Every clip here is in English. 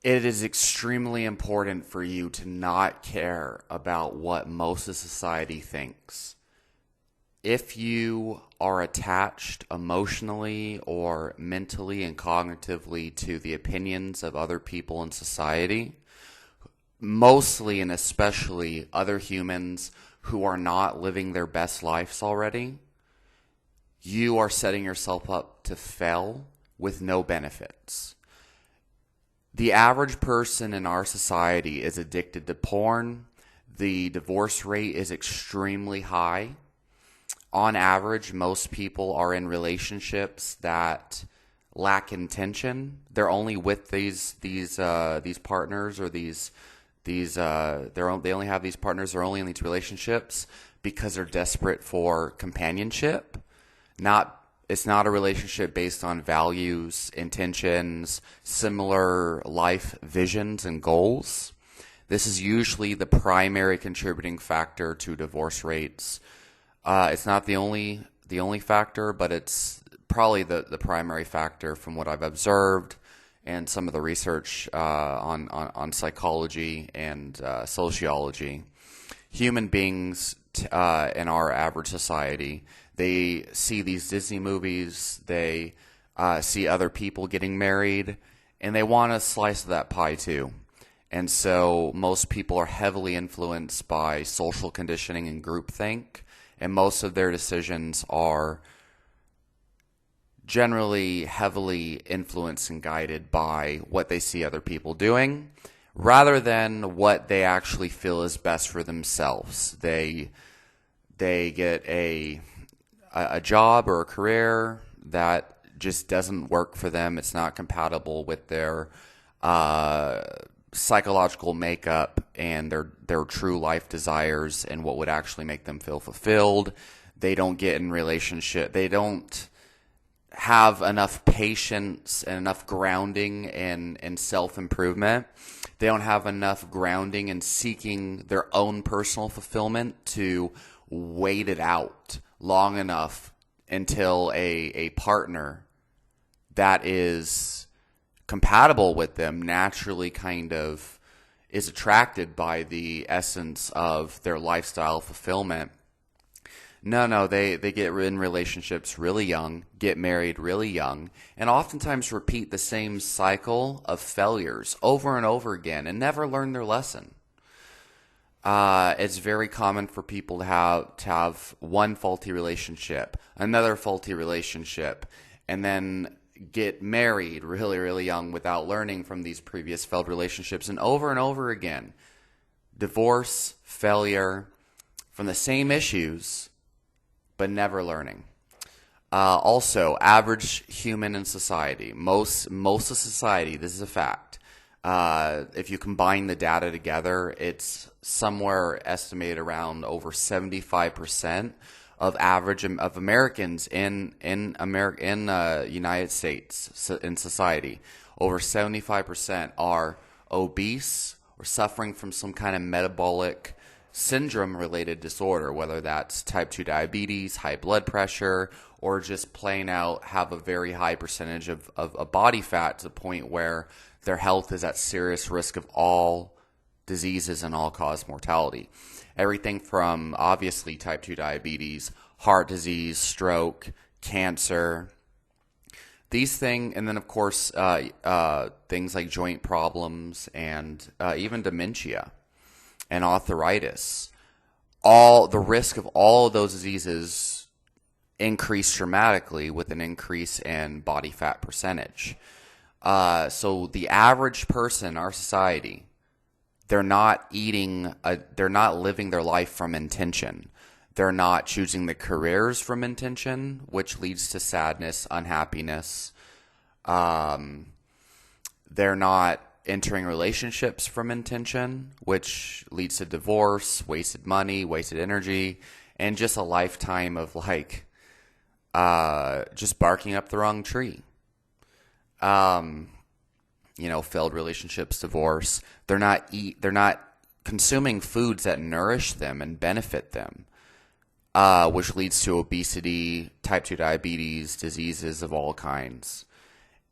It is extremely important for you to not care about what most of society thinks. If you are attached emotionally or mentally and cognitively to the opinions of other people in society, mostly and especially other humans who are not living their best lives already, you are setting yourself up to fail with no benefits. The average person in our society is addicted to porn. The divorce rate is extremely high. On average, most people are in relationships that lack intention. They're only with these partners or they only have these partners. They're only in these relationships because they're desperate for companionship. It's not a relationship based on values, intentions, similar life visions and goals. This is usually the primary contributing factor to divorce rates. It's not the only factor, but it's probably the primary factor from what I've observed and some of the research on psychology and sociology. Human beings in our average society, they see these Disney movies, they see other people getting married, and they want a slice of that pie too. And so most people are heavily influenced by social conditioning and groupthink, and most of their decisions are generally heavily influenced and guided by what they see other people doing rather than what they actually feel is best for themselves. They get a job or a career that just doesn't work for them. It's not compatible with their psychological makeup and their true life desires and what would actually make them feel fulfilled. They don't get in relationship. They don't have enough patience and enough grounding in self-improvement. They don't have enough grounding in seeking their own personal fulfillment to wait it out long enough until a partner that is compatible with them naturally kind of is attracted by the essence of their lifestyle fulfillment. No, they get in relationships really young, get married really young, and oftentimes repeat the same cycle of failures over and over again and never learn their lesson. It's very common for people to have one faulty relationship, another faulty relationship, and then get married really, really young without learning from these previous failed relationships, and over again. Divorce, failure, from the same issues, but never learning. Also, average human in society, most of society, this is a fact. If you combine the data together, it's somewhere estimated around over 75% of average of Americans in United States in society. Over 75% are obese or suffering from some kind of metabolic syndrome-related disorder, whether that's type 2 diabetes, high blood pressure, or just plain out have a very high percentage of body fat to the point where their health is at serious risk of all diseases and all-cause mortality. Everything from, obviously, type 2 diabetes, heart disease, stroke, cancer, these things, and then, of course, things like joint problems and even dementia and arthritis. All the risk of all of those diseases increase dramatically with an increase in body fat percentage. So the average person in our society, they're not living their life from intention. They're not choosing the careers from intention, which leads to sadness, unhappiness. They're not entering relationships from intention, which leads to divorce, wasted money, wasted energy, and just a lifetime of just barking up the wrong tree. Failed relationships, divorce. They're not consuming foods that nourish them and benefit them, which leads to obesity, type 2 diabetes, diseases of all kinds.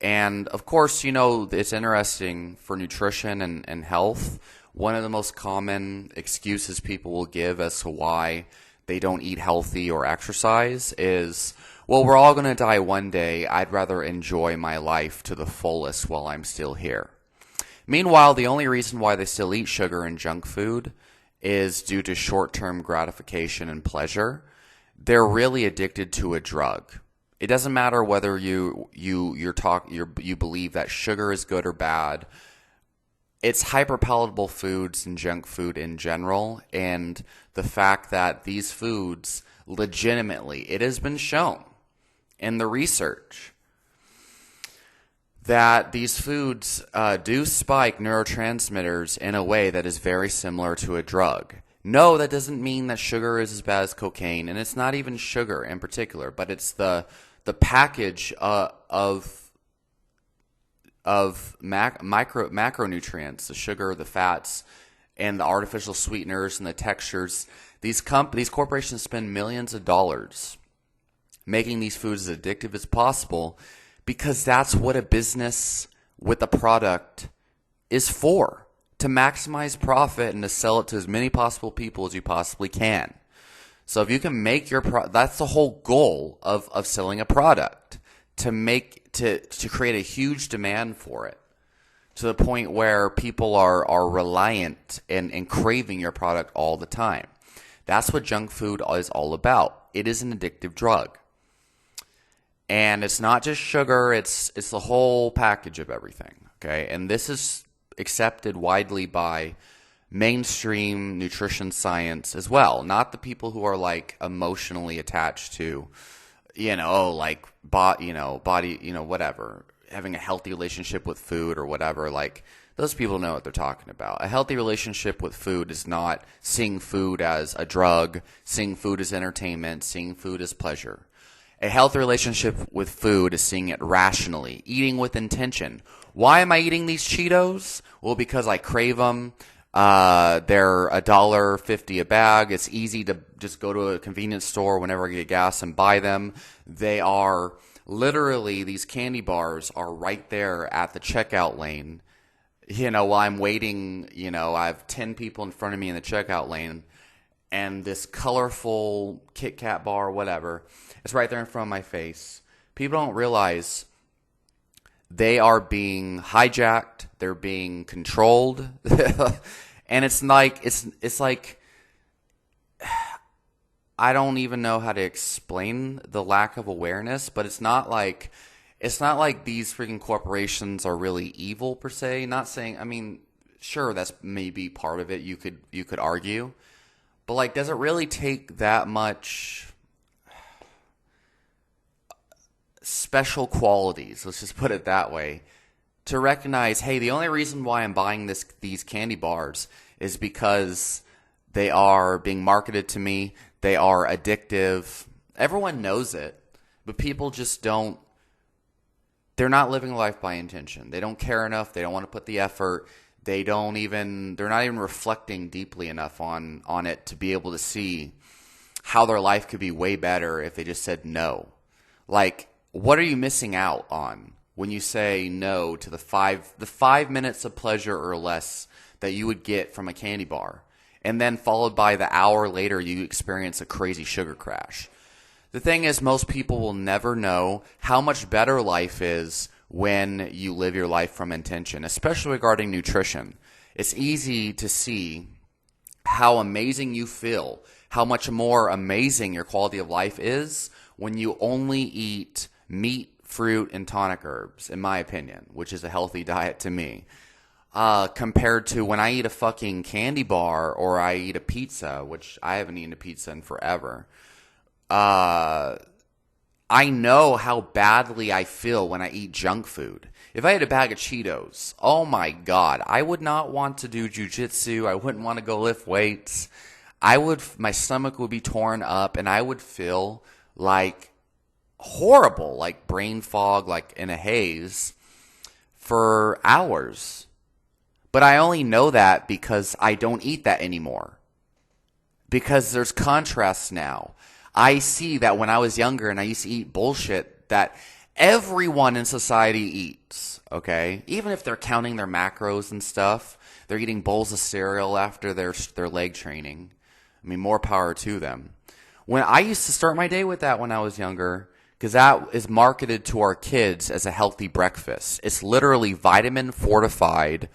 And of course, it's interesting for nutrition and health. One of the most common excuses people will give as to why they don't eat healthy or exercise is, well, we're all going to die one day. I'd rather enjoy my life to the fullest while I'm still here. Meanwhile, the only reason why they still eat sugar and junk food is due to short-term gratification and pleasure. They're really addicted to a drug. It doesn't matter whether you believe that sugar is good or bad. It's hyperpalatable foods and junk food in general, and the fact that these foods legitimately, it has been shown in the research that these foods do spike neurotransmitters in a way that is very similar to a drug. No, that doesn't mean that sugar is as bad as cocaine, and it's not even sugar in particular, but it's the package of macronutrients, the sugar, the fats, and the artificial sweeteners and the textures. These corporations spend millions of dollars making these foods as addictive as possible, because that's what a business with a product is for, to maximize profit and to sell it to as many possible people as you possibly can. So if you can make that's the whole goal of selling a product, to create a huge demand for it, to the point where people are reliant and craving your product all the time. That's what junk food is all about. It is an addictive drug. And it's not just sugar, it's the whole package of everything, okay? And this is accepted widely by mainstream nutrition science as well. Not the people who are like emotionally attached to, body, whatever, having a healthy relationship with food or whatever. Like, those people know what they're talking about. A healthy relationship with food is not seeing food as a drug, seeing food as entertainment, seeing food as pleasure. A healthy relationship with food is seeing it rationally, eating with intention. Why am I eating these Cheetos? Well, because I crave them. They're $1.50 a bag. It's easy to just go to a convenience store whenever I get gas and buy them. They are literally, these candy bars are right there at the checkout lane. While I'm waiting, I have 10 people in front of me in the checkout lane, and this colorful Kit Kat bar or whatever, it's right there in front of my face. People don't realize they are being hijacked. They're being controlled. And it's like, I don't even know how to explain the lack of awareness, but it's not like these freaking corporations are really evil per se. Not saying, sure, that's maybe part of it. You could argue, but like, does it really take that much special qualities, let's just put it that way, to recognize, hey, the only reason why I'm buying these candy bars is because they are being marketed to me. They are addictive. Everyone knows it, but people just don't. They're not living life by intention. They don't care enough. They don't want to put the effort. They're not even reflecting deeply enough on it to be able to see how their life could be way better if they just said no. Like, what are you missing out on when you say no to the 5 minutes of pleasure or less that you would get from a candy bar, and then followed by the hour later you experience a crazy sugar crash? The thing is, most people will never know how much better life is when you live your life from intention, especially regarding nutrition. It's easy to see how amazing you feel, how much more amazing your quality of life is when you only eat meat, fruit, and tonic herbs, in my opinion, which is a healthy diet to me, compared to when I eat a fucking candy bar or I eat a pizza, which I haven't eaten a pizza in forever. I know how badly I feel when I eat junk food. If I had a bag of Cheetos, oh my God, I would not want to do jujitsu. I wouldn't want to go lift weights. My stomach would be torn up, and I would feel like horrible, like brain fog, like in a haze for hours. But I only know that because I don't eat that anymore. Because there's contrasts now. I see that when I was younger and I used to eat bullshit, that everyone in society eats, okay? Even if they're counting their macros and stuff, they're eating bowls of cereal after their leg training. I mean, more power to them. When I used to start my day with that when I was younger, because that is marketed to our kids as a healthy breakfast. It's literally vitamin fortified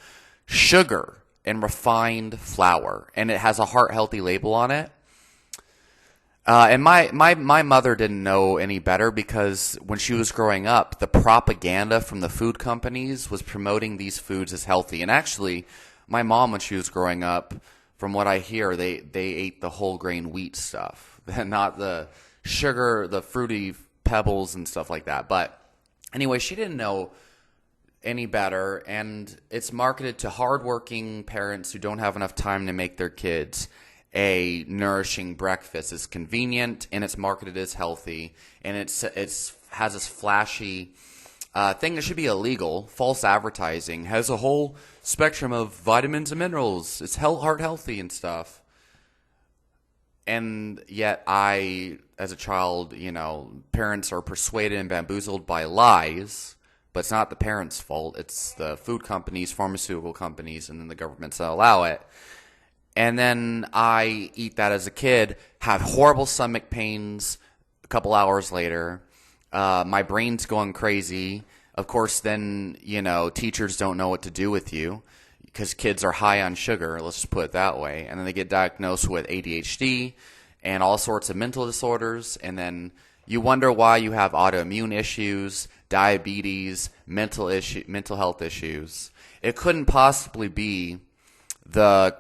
sugar and refined flour, and it has a heart healthy label on it. And my mother didn't know any better, because when she was growing up, the propaganda from the food companies was promoting these foods as healthy. And actually, my mom, when she was growing up, from what I hear, they ate the whole grain wheat stuff, not the sugar, the fruity pebbles and stuff like that. But anyway, she didn't know any better, and it's marketed to hardworking parents who don't have enough time to make their kids a nourishing breakfast. It's convenient, and it's marketed as healthy, and it's has this flashy thing that should be illegal. False advertising has a whole spectrum of vitamins and minerals. It's heart healthy and stuff. And yet I, as a child, parents are persuaded and bamboozled by lies, but it's not the parents' fault. It's the food companies, pharmaceutical companies, and then the governments that allow it. And then I eat that as a kid, have horrible stomach pains a couple hours later. My brain's going crazy. Of course, then, teachers don't know what to do with you because kids are high on sugar, let's just put it that way. And then they get diagnosed with ADHD and all sorts of mental disorders. And then you wonder why you have autoimmune issues, diabetes, mental health issues. It couldn't possibly be the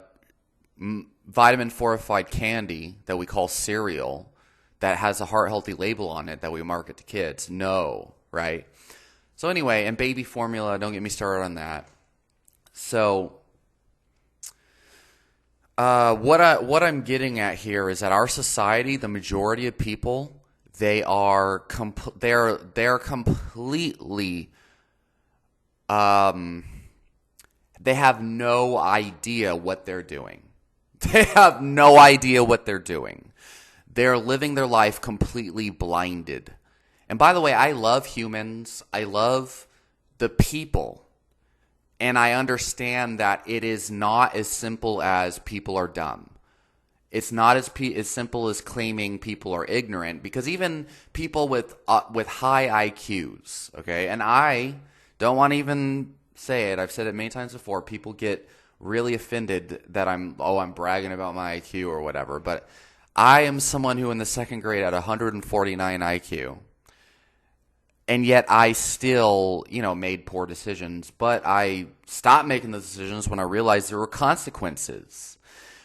vitamin fortified candy that we call cereal that has a heart healthy label on it that we market to kids. No, right? So anyway, and baby formula, don't get me started on that. So what I'm getting at here is that our society, the majority of people, they're completely they have no idea what they're doing. They have no idea what they're doing. They're living their life completely blinded. And by the way, I love humans. I love the people. And I understand that it is not as simple as people are dumb. It's not as simple as claiming people are ignorant, because even people with high IQs, okay? And I don't want to even say it. I've said it many times before. People get really offended that I'm bragging about my IQ or whatever. But I am someone who in the second grade had 149 IQ. And yet I still, made poor decisions. But I stopped making those decisions when I realized there were consequences.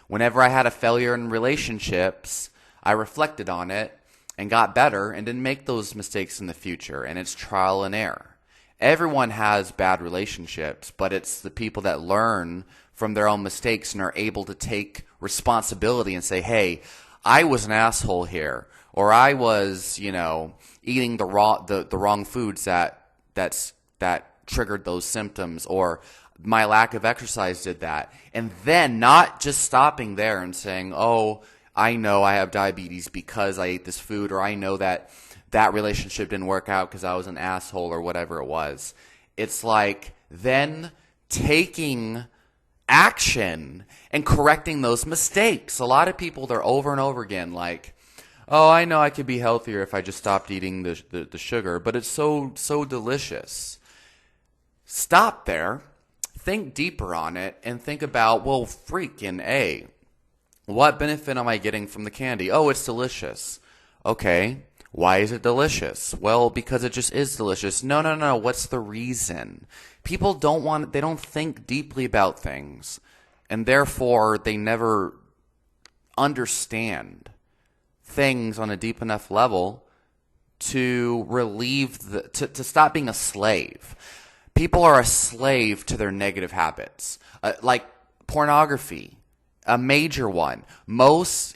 Whenever I had a failure in relationships, I reflected on it and got better and didn't make those mistakes in the future. And it's trial and error. Everyone has bad relationships, but it's the people that learn from their own mistakes and are able to take responsibility and say, hey, I was an asshole here, or I was, eating the wrong foods that triggered those symptoms, or my lack of exercise did that. And then not just stopping there and saying, oh, I know I have diabetes because I ate this food, or I know that relationship didn't work out because I was an asshole, or whatever it was. It's like then taking action and correcting those mistakes. A lot of people, they're over and over again like, oh, I know I could be healthier if I just stopped eating the sugar, but it's so delicious. Stop there, think deeper on it, and think about, well, freaking A, what benefit am I getting from the candy? Oh, it's delicious. Okay, why is it delicious? Well, because it just is delicious. No, what's the reason? People they don't think deeply about things, and therefore they never understand things on a deep enough level to to stop being a slave. People are a slave to their negative habits, like pornography, a major one.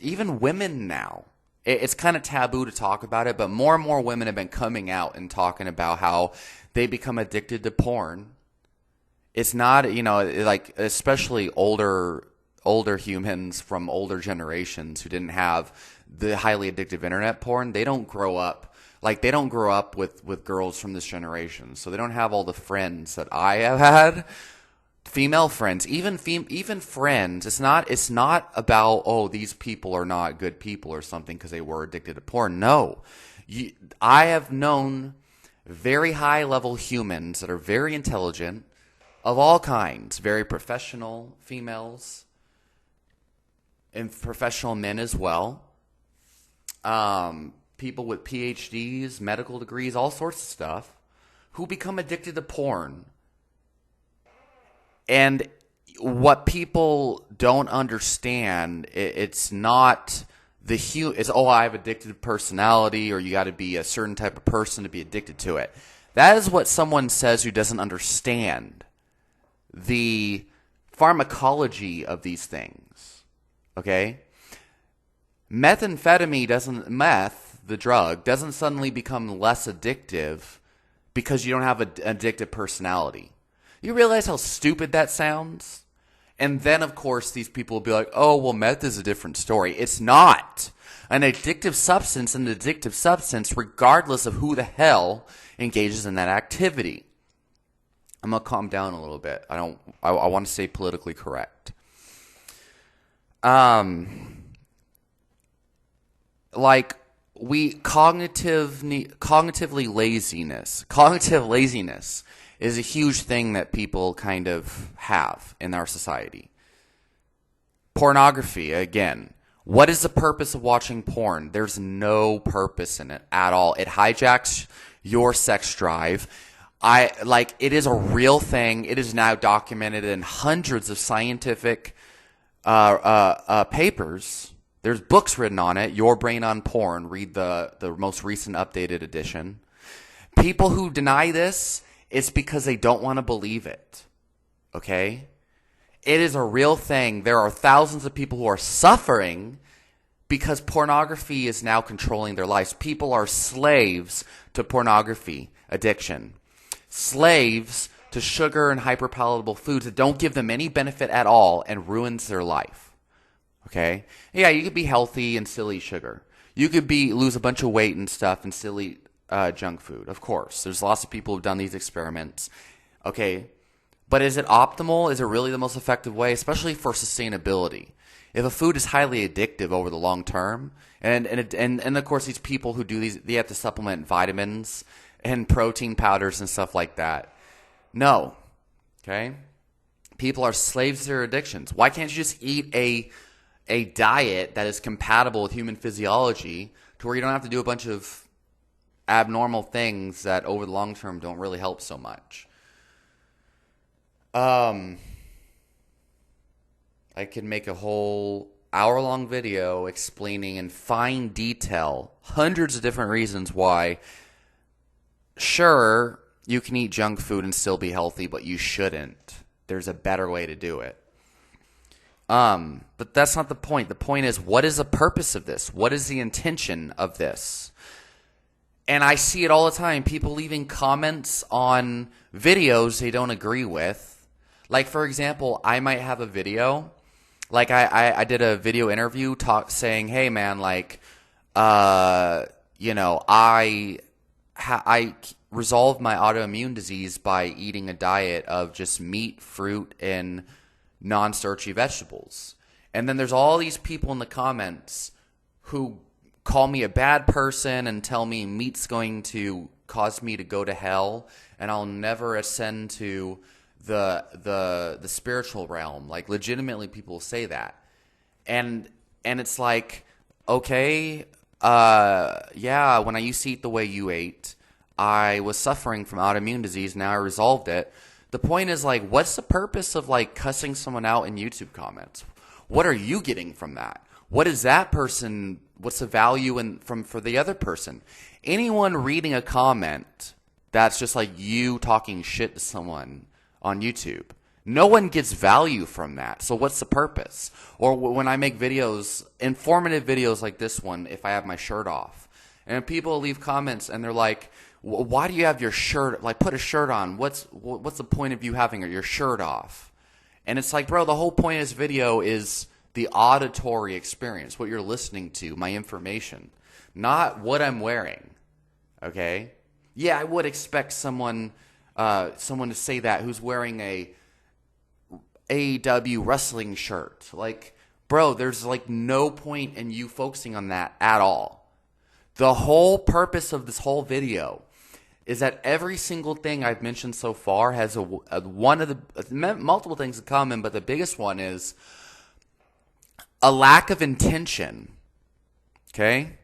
Even women now, it's kind of taboo to talk about it, but more and more women have been coming out and talking about how they become addicted to porn. It's not, like especially older humans from older generations who didn't have the highly addictive internet porn. They don't grow up Like, they don't grow up with girls from this generation, so they don't have all the friends that I have had. Female friends, even friends. It's not about, oh, these people are not good people or something because they were addicted to porn. No, I have known very high level humans that are very intelligent, of all kinds, very professional females, and professional men as well. People with PhDs, medical degrees, all sorts of stuff, who become addicted to porn. And what people don't understand, it's not it's, oh, I have addictive personality, or you got to be a certain type of person to be addicted to it. That is what someone says who doesn't understand the pharmacology of these things. Okay? Meth, the drug, doesn't suddenly become less addictive because you don't have an addictive personality. You realize how stupid that sounds? And then, of course, these people will be like, oh, well, meth is a different story. It's not. An addictive substance, regardless of who the hell engages in that activity. I'm going to calm down a little bit. I want to stay politically correct. Cognitive laziness is a huge thing that people kind of have in our society. Pornography, again. What is the purpose of watching porn? There's no purpose in it at all. It hijacks your sex drive. It is a real thing. It is now documented in hundreds of scientific papers. There's books written on it. Your Brain on Porn. Read the most recent updated edition. People who deny this, it's because they don't want to believe it. Okay? It is a real thing. There are thousands of people who are suffering because pornography is now controlling their lives. People are slaves to pornography addiction. Slaves to sugar and hyperpalatable foods that don't give them any benefit at all and ruins their life. Okay? Yeah, you could be healthy and still eat sugar. You could lose a bunch of weight and stuff and still eat junk food, of course. There's lots of people who've done these experiments. Okay, but is it optimal? Is it really the most effective way, especially for sustainability? If a food is highly addictive over the long term, and of course these people who do these, they have to supplement vitamins and protein powders and stuff like that. No, okay. People are slaves to their addictions. Why can't you just eat a diet that is compatible with human physiology, to where you don't have to do a bunch of abnormal things that over the long term don't really help so much? I could make a whole hour-long video explaining in fine detail hundreds of different reasons why, sure, you can eat junk food and still be healthy, but you shouldn't. There's a better way to do it. But that's not the point. The point is, what is the purpose of this? What is the intention of this? And I see it all the time. People leaving comments on videos they don't agree with. Like, for example, I might have a video. Like, I did a video interview saying, hey, man, I resolved my autoimmune disease by eating a diet of just meat, fruit, and non-starchy vegetables. And then there's all these people in the comments who call me a bad person and tell me meat's going to cause me to go to hell and I'll never ascend to the spiritual realm. Like, legitimately, people say that. And it's like, okay, yeah, when I used to eat the way you ate, I was suffering from autoimmune disease. Now I resolved it. The point is, like, what's the purpose of, like, cussing someone out in YouTube comments? What are you getting from that? What is that person, what's the value for the other person? Anyone reading a comment that's just like you talking shit to someone on YouTube, no one gets value from that. So what's the purpose? Or when I make videos, informative videos like this one, if I have my shirt off, and people leave comments and they're like, why do you have your shirt, like, put a shirt on? What's the point of you having your shirt off? And it's like, bro, the whole point of this video is the auditory experience, what you're listening to, my information, not what I'm wearing. Okay? Yeah, I would expect someone to say that who's wearing a AEW wrestling shirt. Like, bro, there's like no point in you focusing on that at all. The whole purpose of this whole video is that every single thing I've mentioned so far has one of the multiple things in common, but the biggest one is a lack of intention. Okay?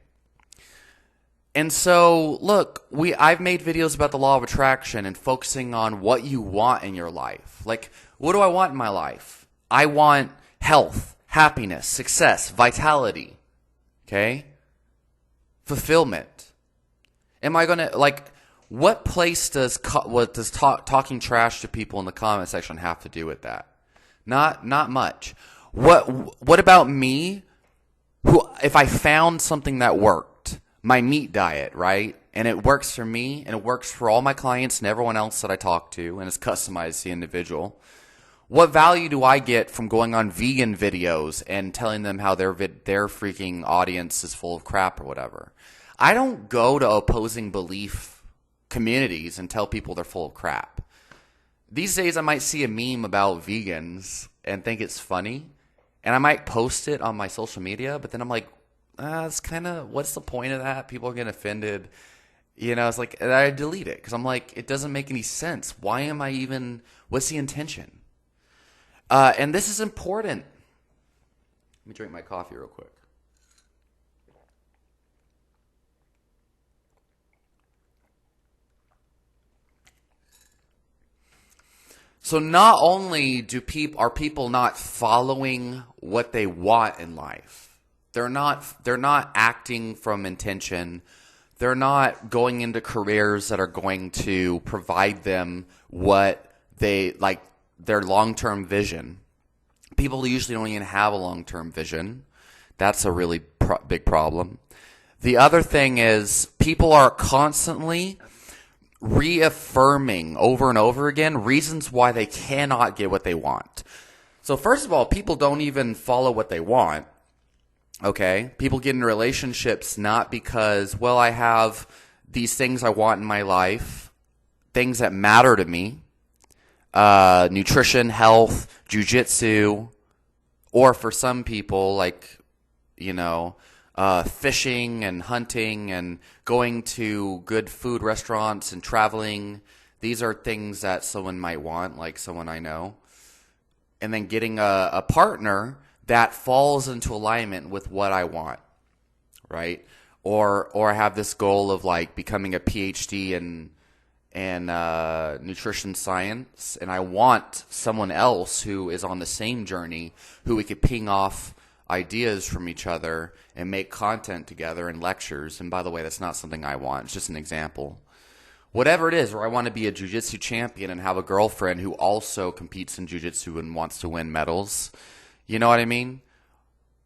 And so, look, I've made videos about the law of attraction and focusing on what you want in your life. Like, what do I want in my life? I want health, happiness, success, vitality. Okay? Fulfillment. Am I going to, like, what place does talking trash to people in the comment section have to do with that? Not much. What about me? Who, if I found something that worked, my meat diet, right? And it works for me, and it works for all my clients and everyone else that I talk to, and it's customized to the individual. What value do I get from going on vegan videos and telling them how their freaking audience is full of crap or whatever? I don't go to opposing belief communities and tell people they're full of crap. These days I might see a meme about vegans and think it's funny, and I might post it on my social media, but then I'm like, it's kind of, what's the point of that? People are getting offended. You know, it's like, I delete it because I'm like, it doesn't make any sense. Why am I even, what's the intention? And this is important. Let me drink my coffee real quick. So not only are people not following what they want in life, they're not acting from intention. They're not going into careers that are going to provide them what they like, their long-term vision. People usually don't even have a long-term vision. That's a really big problem. The other thing is people are constantly reaffirming over and over again reasons why they cannot get what they want. So first of all, people don't even follow what they want. Okay? People get in relationships not because, well, I have these things I want in my life, things that matter to me, nutrition, health, jujitsu, or for some people, like, you know, fishing and hunting and going to good food restaurants and traveling. These are things that someone might want, like someone I know. And then getting a partner that falls into alignment with what I want, right? Or I have this goal of like becoming a PhD in nutrition science, and I want someone else who is on the same journey, who we could ping off ideas from each other and make content together and lectures. And by the way, that's not something I want. It's just an example. Whatever it is, or I want to be a jiu-jitsu champion and have a girlfriend who also competes in jiu-jitsu and wants to win medals. You know what I mean?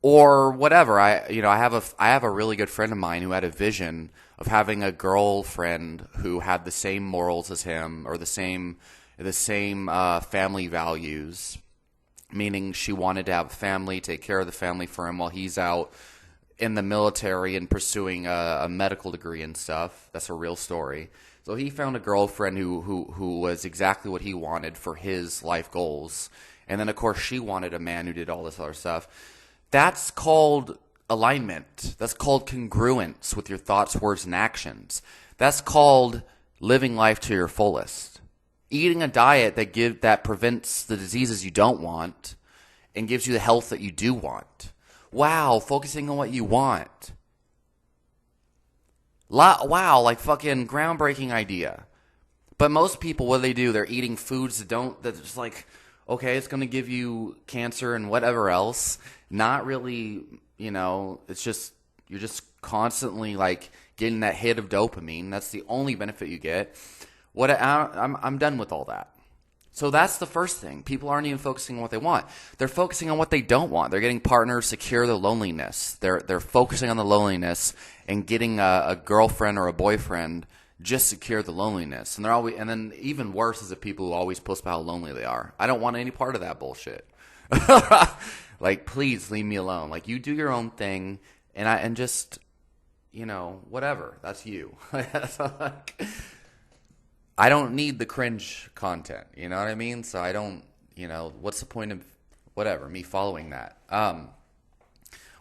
Or whatever. I have a really good friend of mine who had a vision of having a girlfriend who had the same morals as him, or the same family values. Meaning she wanted to have a family, take care of the family for him while he's out in the military and pursuing a medical degree and stuff. That's a real story. So he found a girlfriend who was exactly what he wanted for his life goals. And then, of course, she wanted a man who did all this other stuff. That's called alignment. That's called congruence with your thoughts, words, and actions. That's called living life to your fullest. Eating a diet that prevents the diseases you don't want and gives you the health that you do want. Wow, focusing on what you want. Wow, like fucking groundbreaking idea. But most people, what do? They're eating foods that's just like, okay, it's going to give you cancer and whatever else. Not really, you know, it's just, you're just constantly like getting that hit of dopamine. That's the only benefit you get. I'm done with all that. So that's the first thing. People aren't even focusing on what they want. They're focusing on what they don't want. They're getting partners to cure the loneliness. They're focusing on the loneliness and getting a girlfriend or a boyfriend just to cure the loneliness. And then even worse is the people who always post about how lonely they are. I don't want any part of that bullshit. Like, please leave me alone. Like, you do your own thing, and just, whatever. That's you. I don't need the cringe content. You know what I mean? So I don't, what's the point of whatever, me following that?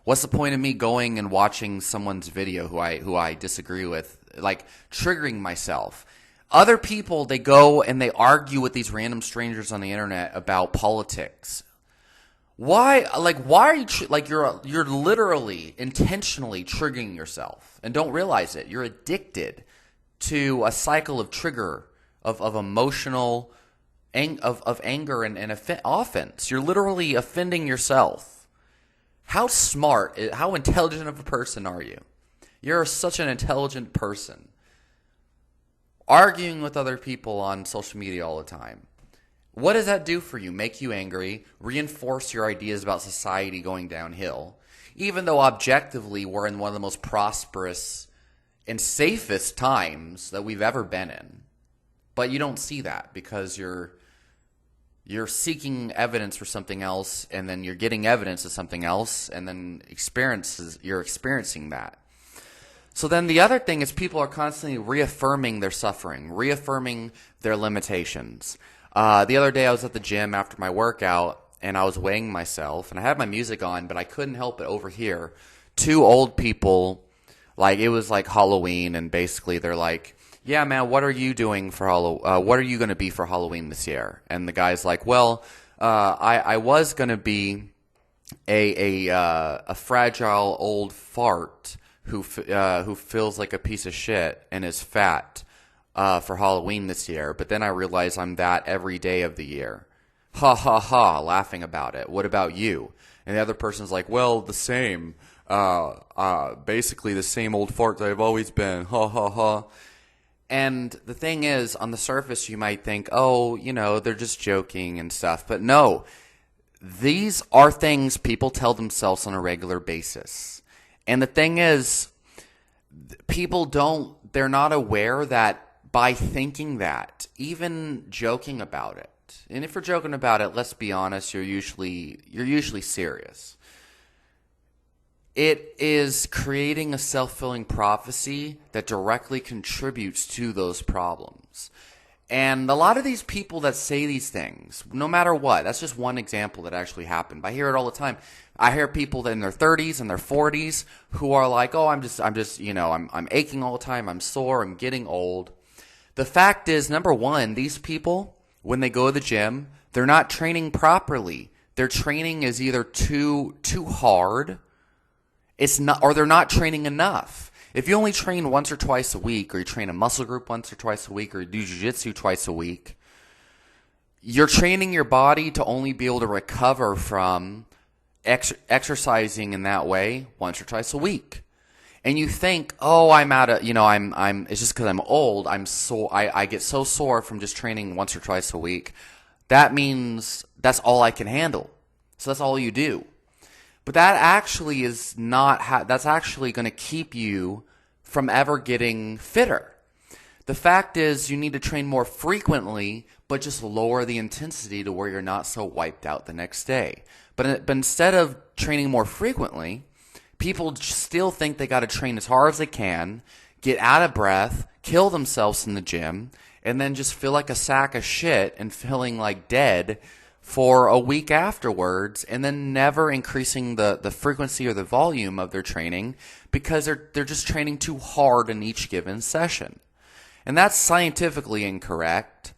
What's the point of me going and watching someone's video who I disagree with, like triggering myself? Other people, they go and they argue with these random strangers on the internet about politics. Why are you you're literally intentionally triggering yourself and don't realize it. You're addicted to a cycle of trigger of emotional of anger and offense. You're literally offending yourself. How smart, how intelligent of a person are you? You're such an intelligent person. Arguing with other people on social media all the time. What does that do for you? Make you angry, reinforce your ideas about society going downhill, even though objectively we're in one of the most prosperous and safest times that we've ever been in. But you don't see that because you're seeking evidence for something else, and then you're getting evidence of something else, and then you're experiencing that. So then the other thing is people are constantly reaffirming their suffering, reaffirming their limitations. The other day I was at the gym after my workout, and I was weighing myself, and I had my music on, but I couldn't help but overhear two old people, like it was like Halloween, and basically they're like, yeah, man, what are you doing for what are you going to be for Halloween this year? And the guy's like, well, I was going to be a fragile old fart who feels like a piece of shit and is fat for Halloween this year, but then I realize I'm that every day of the year. Ha ha ha, laughing about it. What about you? And the other person's like, well, the same. Basically the same old fart that I've always been. Ha ha ha. And the thing is, on the surface, you might think, oh, they're just joking and stuff. But no, these are things people tell themselves on a regular basis. And the thing is, they're not aware that by thinking that, even joking about it, and if you're joking about it, let's be honest, you're usually serious. It is creating a self-fulfilling prophecy that directly contributes to those problems. And a lot of these people that say these things, no matter what, that's just one example that actually happened. I hear it all the time. I hear people that in their 30s and their 40s who are like, oh, I'm aching all the time. I'm sore. I'm getting old. The fact is, number one, these people, when they go to the gym, they're not training properly. Their training is either too hard, or they're not training enough. If you only train once or twice a week, or you train a muscle group once or twice a week, or you do jiu-jitsu twice a week, you're training your body to only be able to recover from exercising in that way once or twice a week. And you think, oh, it's just because I'm old. I get so sore from just training once or twice a week. That means that's all I can handle. So that's all you do. But that actually is not that's actually going to keep you from ever getting fitter. The fact is you need to train more frequently, but just lower the intensity to where you're not so wiped out the next day. But instead of training more frequently, people still think they got to train as hard as they can, get out of breath, kill themselves in the gym, and then just feel like a sack of shit and feeling like dead for a week afterwards, and then never increasing the frequency or the volume of their training because they're just training too hard in each given session. And that's scientifically incorrect.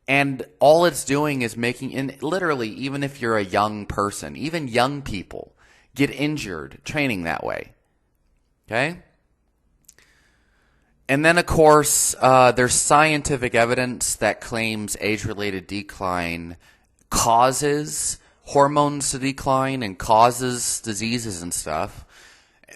And all it's doing is and literally, even if you're a young person, even young people get injured training that way. Okay? And then, of course, there's scientific evidence that claims age-related decline causes hormones to decline and causes diseases and stuff,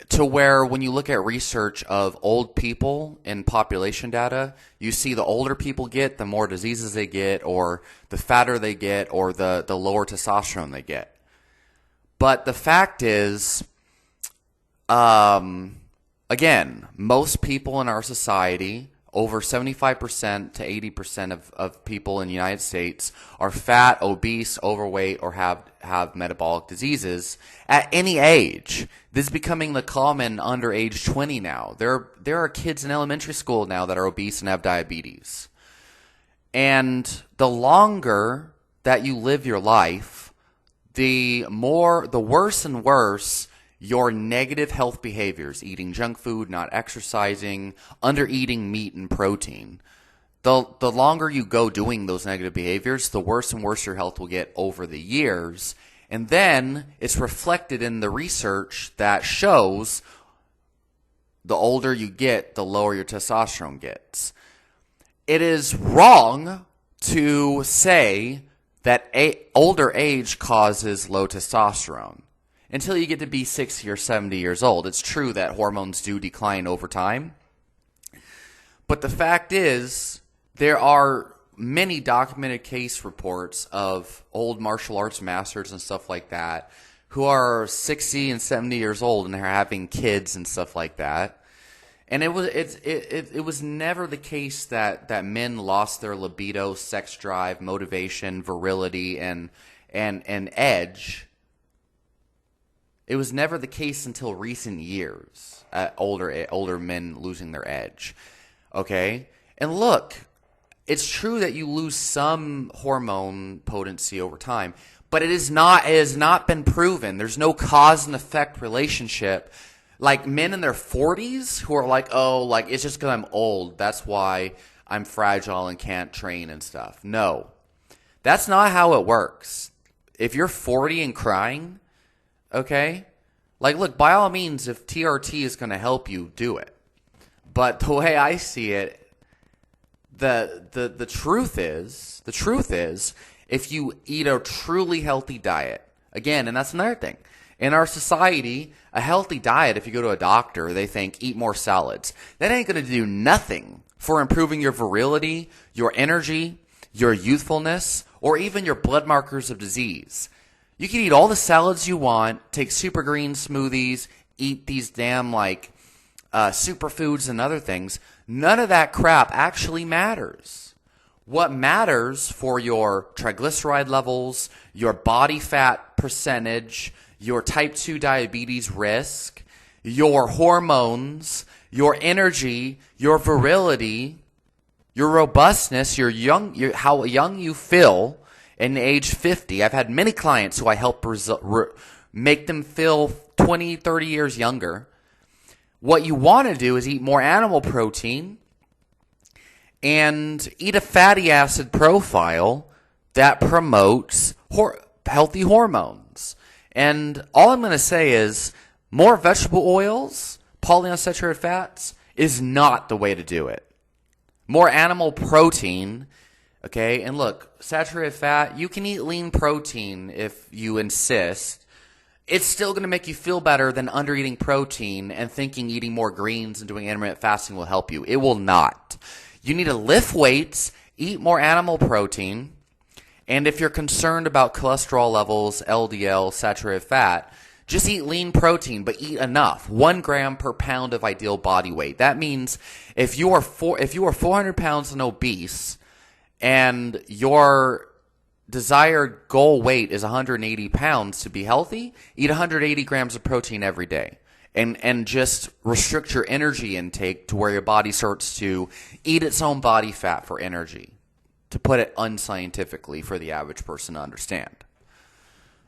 to where when you look at research of old people in population data, you see the older people get, the more diseases they get, or the fatter they get, or the lower testosterone they get. But the fact is, again, most people in our society Over 75% to 80% of people in the United States are fat, obese, overweight, or have metabolic diseases at any age. This is becoming the common under age 20 now. There are kids in elementary school now that are obese and have diabetes. And the longer that you live your life, the worse and worse your negative health behaviors, eating junk food, not exercising, under eating meat and protein. The longer you go doing those negative behaviors, the worse and worse your health will get over the years. And then it's reflected in the research that shows the older you get, the lower your testosterone gets. It is wrong to say that older age causes low testosterone. Until you get to be 60 or 70 years old. It's true that hormones do decline over time. But the fact is, there are many documented case reports of old martial arts masters and stuff like that who are 60 and 70 years old and they're having kids and stuff like that. And it was never the case that men lost their libido, sex drive, motivation, virility, and edge. It was never the case until recent years, older men losing their edge. Okay? And look, it's true that you lose some hormone potency over time, but it has not been proven. There's no cause and effect relationship. Like men in their 40s who are like, oh, like it's just because I'm old. That's why I'm fragile and can't train and stuff. No, that's not how it works. If you're 40 and crying, okay, like look, by all means, if TRT is going to help you, do it. But the way I see it, the truth is, if you eat a truly healthy diet, again, and that's another thing. In our society, a healthy diet, if you go to a doctor, they think, eat more salads. That ain't going to do nothing for improving your virility, your energy, your youthfulness, or even your blood markers of disease. You can eat all the salads you want, take super green smoothies, eat these damn superfoods and other things. None of that crap actually matters. What matters for your triglyceride levels, your body fat percentage, your type 2 diabetes risk, your hormones, your energy, your virility, your robustness, how young you feel in age 50. I've had many clients who I help make them feel 20, 30 years younger. What you want to do is eat more animal protein and eat a fatty acid profile that promotes healthy hormones. And all I'm going to say is more vegetable oils, polyunsaturated fats, is not the way to do it. More animal protein, okay? And look, saturated fat, you can eat lean protein if you insist. It's still going to make you feel better than under-eating protein and thinking eating more greens and doing intermittent fasting will help you. It will not. You need to lift weights, eat more animal protein, and if you're concerned about cholesterol levels, LDL, saturated fat, just eat lean protein, but eat enough. 1 gram per pound of ideal body weight. That means if you are 400 pounds and obese and your desired goal weight is 180 pounds to be healthy, eat 180 grams of protein every day. And just restrict your energy intake to where your body starts to eat its own body fat for energy, to put it unscientifically for the average person to understand.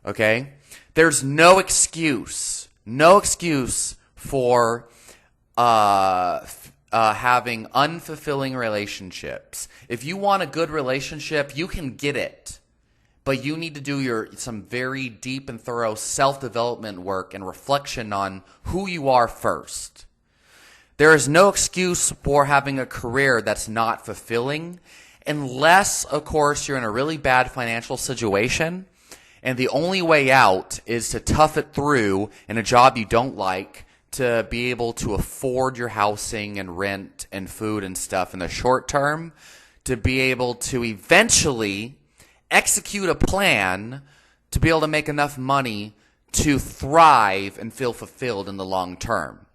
Okay? There's no excuse for having unfulfilling relationships. If you want a good relationship, you can get it. But you need to do some very deep and thorough self-development work and reflection on who you are first. There is no excuse for having a career that's not fulfilling, unless, of course, you're in a really bad financial situation, and the only way out is to tough it through in a job you don't like to be able to afford your housing and rent and food and stuff in the short term, to be able to eventually execute a plan to be able to make enough money to thrive and feel fulfilled in the long term.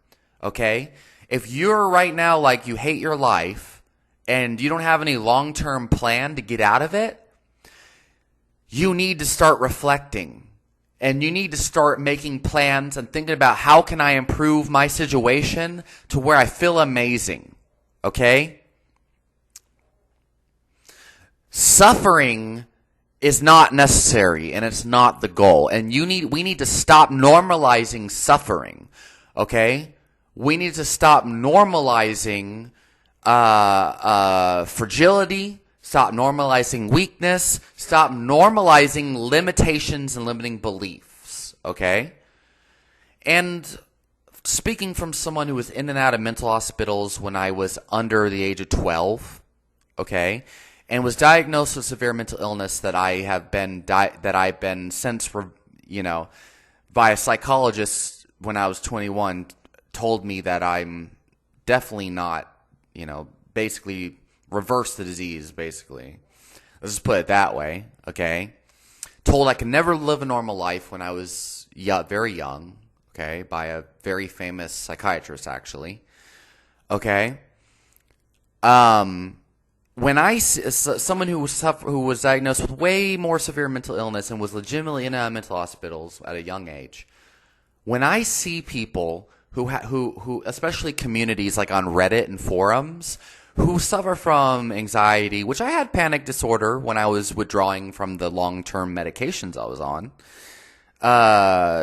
Okay? If you're right now like you hate your life and you don't have any long-term plan to get out of it, you need to start reflecting. And you need to start making plans and thinking about how can I improve my situation to where I feel amazing. Okay? Suffering is not necessary, and it's not the goal. And we need to stop normalizing suffering. Okay? We need to stop normalizing fragility. Stop normalizing weakness. Stop normalizing limitations and limiting beliefs, okay? And speaking from someone who was in and out of mental hospitals when I was under the age of 12, okay, and was diagnosed with severe mental illness that I've been since, by a psychologist when I was 21, told me that I'm definitely not, basically reverse the disease, basically. Let's just put it that way, okay? Told I could never live a normal life when I was very young, okay, by a very famous psychiatrist, actually, okay? When someone who was diagnosed with way more severe mental illness and was legitimately in mental hospitals at a young age, when I see people who especially communities like on Reddit and forums, who suffer from anxiety, which I had panic disorder when I was withdrawing from the long-term medications I was on,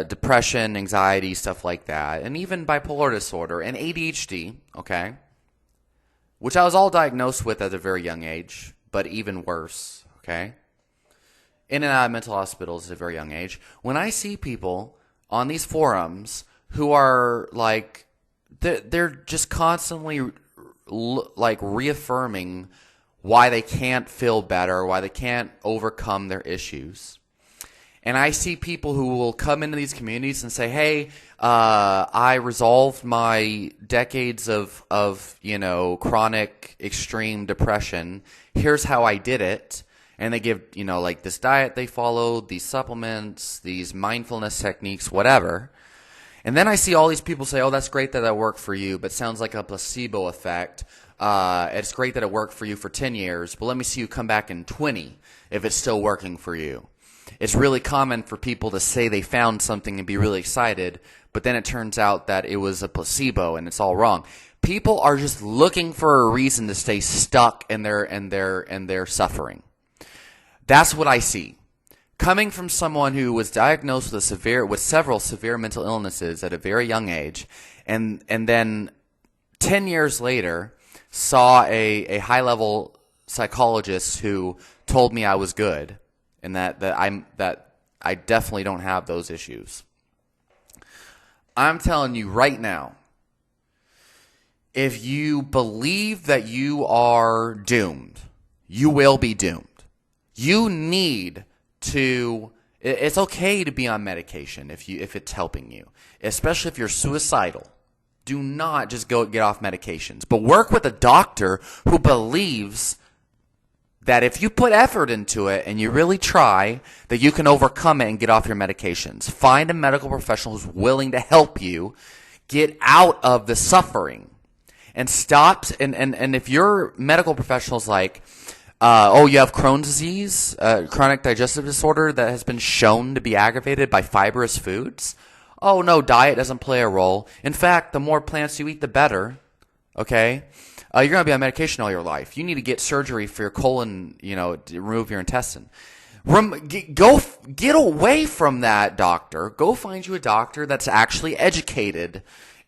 depression, anxiety, stuff like that, and even bipolar disorder and ADHD, okay, which I was all diagnosed with at a very young age, but even worse, okay, in and out of mental hospitals at a very young age. When I see people on these forums who are like, they're just constantly like reaffirming why they can't feel better, why they can't overcome their issues. And I see people who will come into these communities and say, hey, I resolved my decades of chronic extreme depression. Here's how I did it. And they give, like this diet they followed, these supplements, these mindfulness techniques, whatever. And then I see all these people say, oh, that's great that worked for you, but sounds like a placebo effect. It's great that it worked for you for 10 years, but let me see you come back in 20 if it's still working for you. It's really common for people to say they found something and be really excited, but then it turns out that it was a placebo and it's all wrong. People are just looking for a reason to stay stuck in their suffering. That's what I see. Coming from someone who was diagnosed with several severe mental illnesses at a very young age, and then 10 years later saw a high-level psychologist who told me I was good and that I definitely don't have those issues. I'm telling you right now, if you believe that you are doomed, you will be doomed. You need to, it's okay to be on medication if it's helping you, especially if you're suicidal. Do not just go get off medications, but work with a doctor who believes that if you put effort into it and you really try, that you can overcome it and get off your medications. Find a medical professional who's willing to help you get out of the suffering and stop. And if your medical professional's like, you have Crohn's disease, chronic digestive disorder that has been shown to be aggravated by fibrous foods. Oh, no, diet doesn't play a role. In fact, the more plants you eat, the better. Okay? You're going to be on medication all your life. You need to get surgery for your colon, to remove your intestine. Get away from that doctor. Go find you a doctor that's actually educated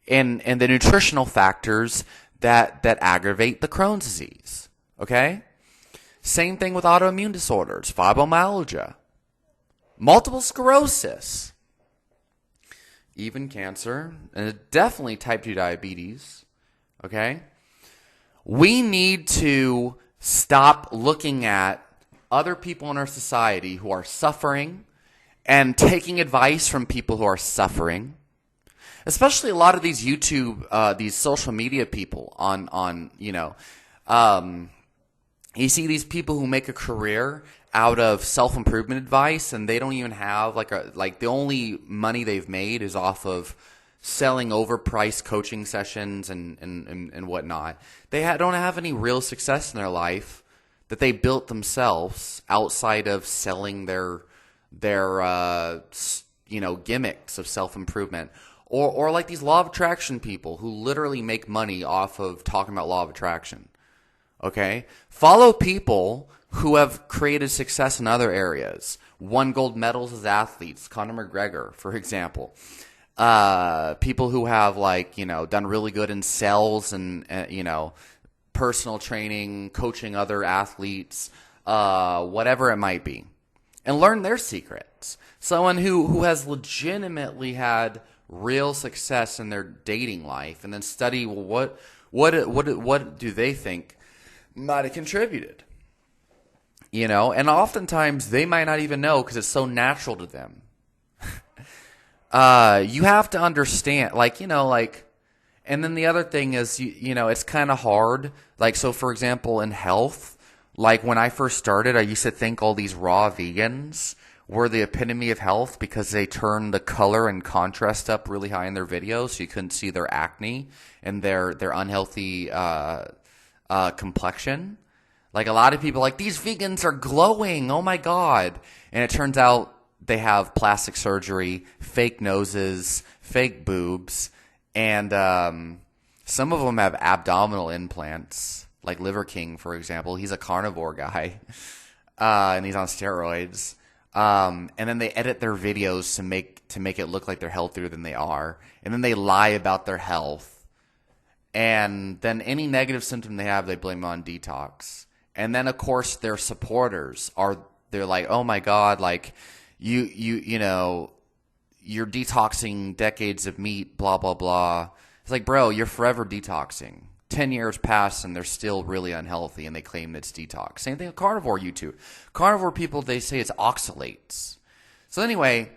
in the nutritional factors that aggravate the Crohn's disease. Okay? Same thing with autoimmune disorders, fibromyalgia, multiple sclerosis, even cancer, and definitely type 2 diabetes, okay? We need to stop looking at other people in our society who are suffering and taking advice from people who are suffering, especially a lot of these YouTube, these social media people you see these people who make a career out of self-improvement advice, and they don't even have the only money they've made is off of selling overpriced coaching sessions and whatnot. They don't have any real success in their life that they built themselves outside of selling their gimmicks of self-improvement. Or like these law of attraction people who literally make money off of talking about law of attraction. Okay? Follow people who have created success in other areas. Won gold medals as athletes. Conor McGregor, for example. People who have done really good in sales and personal training, coaching other athletes, whatever it might be. And learn their secrets. Someone who has legitimately had real success in their dating life, and then study what do they think might have contributed. And oftentimes they might not even know because it's so natural to them. You have to understand, and then the other thing is, it's kind of hard. So for example, in health, when I first started, I used to think all these raw vegans were the epitome of health because they turned the color and contrast up really high in their videos so you couldn't see their acne and their unhealthy complexion. A lot of people these vegans are glowing, oh my God. And it turns out they have plastic surgery, fake noses, fake boobs, and some of them have abdominal implants, like Liver King, for example. He's a carnivore guy, and he's on steroids. And then they edit their videos to make it look like they're healthier than they are. And then they lie about their health. And then any negative symptom they have, they blame on detox. And then of course their supporters they're like, oh my God, you're detoxing decades of meat, blah, blah, blah. It's like, bro, you're forever detoxing. 10 years pass and they're still really unhealthy and they claim it's detox. Same thing with carnivore YouTube. Carnivore people, they say it's oxalates. So anyway,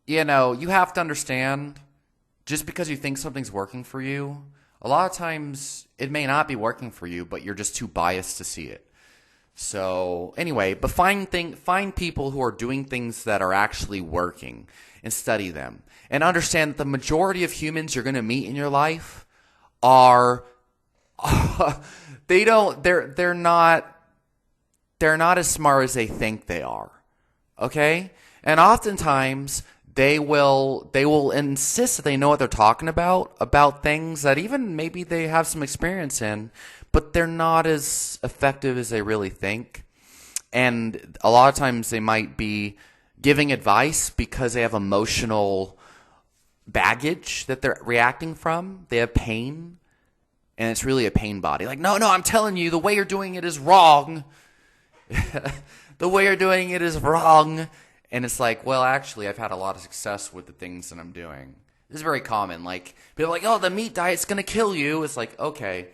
you have to understand, just because you think something's working for you, a lot of times it may not be working for you, but you're just too biased to see it. So anyway, but find people who are doing things that are actually working and study them. And understand that the majority of humans you're going to meet in your life are they're not as smart as they think they are. Okay? And oftentimes they will insist that they know what they're talking about things that even maybe they have some experience in, but they're not as effective as they really think. And a lot of times they might be giving advice because they have emotional baggage that they're reacting from. They have pain, and it's really a pain body. No, I'm telling you, the way you're doing it is wrong. The way you're doing it is wrong. And it's like, well, actually, I've had a lot of success with the things that I'm doing. This is very common. People are like, oh, the meat diet's going to kill you. It's like, okay,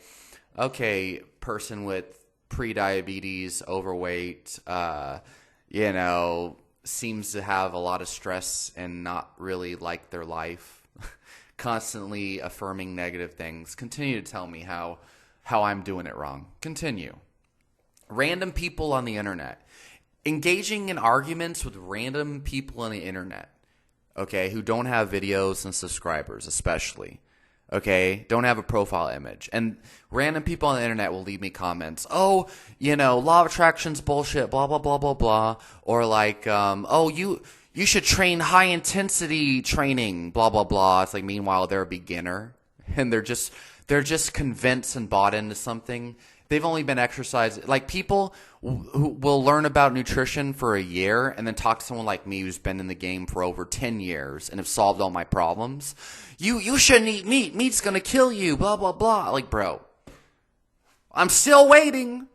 person with pre-diabetes, overweight, seems to have a lot of stress and not really like their life, constantly affirming negative things. Continue to tell me how I'm doing it wrong. Continue. Random people on the internet. Engaging in arguments with random people on the internet, okay, who don't have videos and subscribers especially, okay, don't have a profile image. And random people on the internet will leave me comments, oh, law of attraction's bullshit, blah, blah, blah, blah, blah. Or oh, you should train high intensity training, blah, blah, blah. It's like, meanwhile, they're a beginner and they're just convinced and bought into something. They've only been exercising. People who will learn about nutrition for a year and then talk to someone like me who's been in the game for over 10 years and have solved all my problems. You shouldn't eat meat. Meat's going to kill you, blah, blah, blah. Bro, I'm still waiting.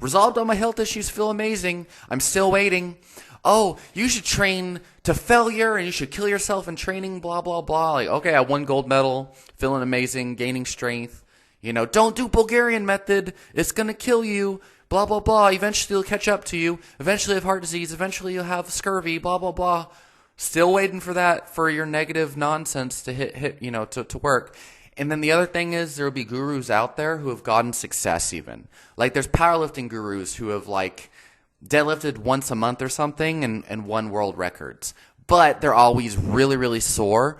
Resolved all my health issues, feel amazing. I'm still waiting. Oh, you should train to failure and you should kill yourself in training, blah, blah, blah. Okay, I won gold medal, feeling amazing, gaining strength. Don't do Bulgarian method. It's going to kill you. Blah, blah, blah. Eventually it'll catch up to you. Eventually you have heart disease. Eventually you'll have scurvy. Blah, blah, blah. Still waiting for that, for your negative nonsense to hit to work. And then the other thing is there will be gurus out there who have gotten success even. There's powerlifting gurus who have deadlifted once a month or something and won world records. But they're always really, really sore.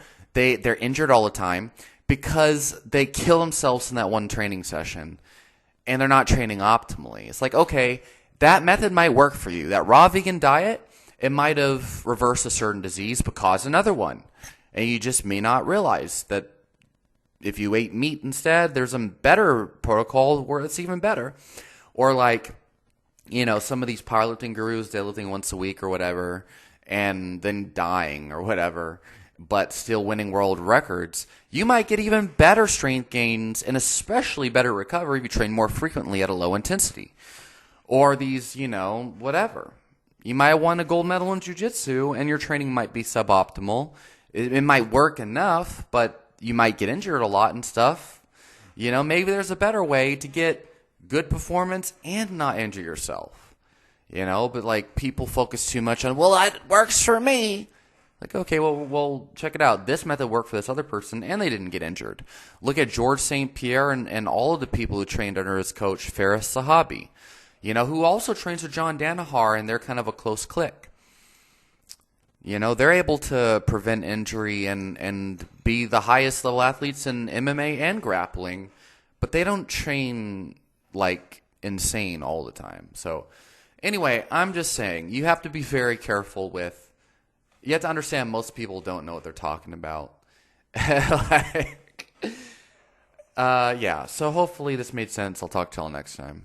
they're injured all the time because they kill themselves in that one training session and they're not training optimally. It's like, okay, that method might work for you. That raw vegan diet, it might have reversed a certain disease but caused another one. And you just may not realize that if you ate meat instead, there's a better protocol where it's even better. Or like, some of these powerlifting gurus, they're lifting once a week or whatever, and then dying or whatever, but still winning world records. You might get even better strength gains and especially better recovery if you train more frequently at a low intensity. Or these, whatever. You might have won a gold medal in jiu-jitsu and your training might be suboptimal. It might work enough, but you might get injured a lot and stuff. Maybe there's a better way to get good performance and not injure yourself. But like people focus too much on, well, that works for me. Like, okay, well, check it out. This method worked for this other person and they didn't get injured. Look at George St. Pierre and all of the people who trained under his coach, Faris Sahabi, who also trains with John Danaher, and they're kind of a close clique. They're able to prevent injury and be the highest level athletes in MMA and grappling, but they don't train like insane all the time. So anyway, I'm just saying you have to be very careful with, you have to understand most people don't know what they're talking about. Yeah, so hopefully this made sense. I'll talk to y'all next time.